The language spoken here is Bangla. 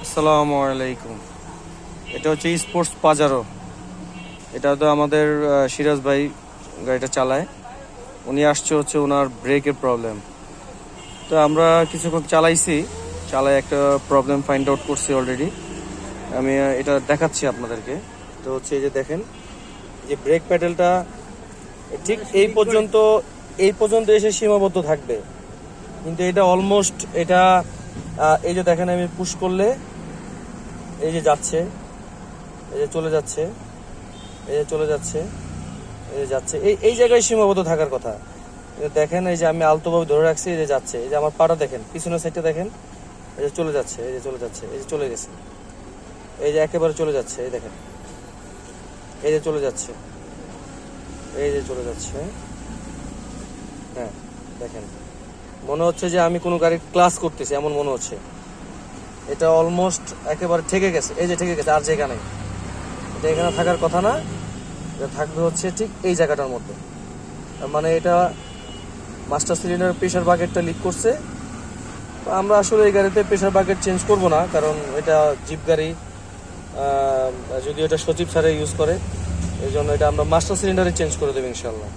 আসসালামু আলাইকুম। এটা হচ্ছে স্পোর্টস পাজারো। এটা তো আমাদের সিরাজ ভাই গাড়িটা চালায়। উনি আসছে হচ্ছে ওনার ব্রেকের প্রবলেম। তো আমরা কিছুক্ষণ চালাই একটা প্রবলেম ফাইন্ড আউট করছি অলরেডি। আমি এটা দেখাচ্ছি আপনাদেরকে। তো হচ্ছে এই যে দেখেন, যে ব্রেক প্যাডেলটা ঠিক এই পর্যন্ত এসে সীমাবদ্ধ থাকবে, কিন্তু এটা অলমোস্ট এটা এই যে দেখেন, আমি পুশ করলে এই যে যাচ্ছে, এই যে চলে যাচ্ছে, এই যে চলে যাচ্ছে, এই যে যাচ্ছে, এই জায়গায় সীমাবদ্ধ থাকার কথা। দেখেন, এই যে আমি আলতোভাবে ধরে রাখছি, এই যে যাচ্ছে, এই যে আমার পাটা দেখেন, পিছনের সাইডটা দেখেন, এই যে চলে যাচ্ছে, এই যে চলে যাচ্ছে, এই যে চলে গেছে, এই যে একেবারে চলে যাচ্ছে, এই দেখেন, এই যে চলে যাচ্ছে, এই যে চলে যাচ্ছে। হ্যাঁ, দেখেন, মনে হচ্ছে যে আমি কোনো গাড়ির ক্লাস করতেছি এমন মনে হচ্ছে। এটা অলমোস্ট একেবারে ঠেকে গেছে, এই যে ঠেকে গেছে, আর জায়গা নেই। এটা এখানে থাকার কথা না, এটা থাকবে হচ্ছে ঠিক এই জায়গাটার মধ্যে। মানে এটা মাস্টার সিলিন্ডার প্রেশার বাকেটটা লিক করছে। তো আমরা আসলে এই গাড়িতে প্রেশার বাকেট চেঞ্জ করব না, কারণ এটা জিপ গাড়ি, যদিও এটা সচিব স্যারে ইউজ করে, এই জন্য এটা আমরা মাস্টার সিলিন্ডারে চেঞ্জ করে দেবো ইনশাল্লাহ।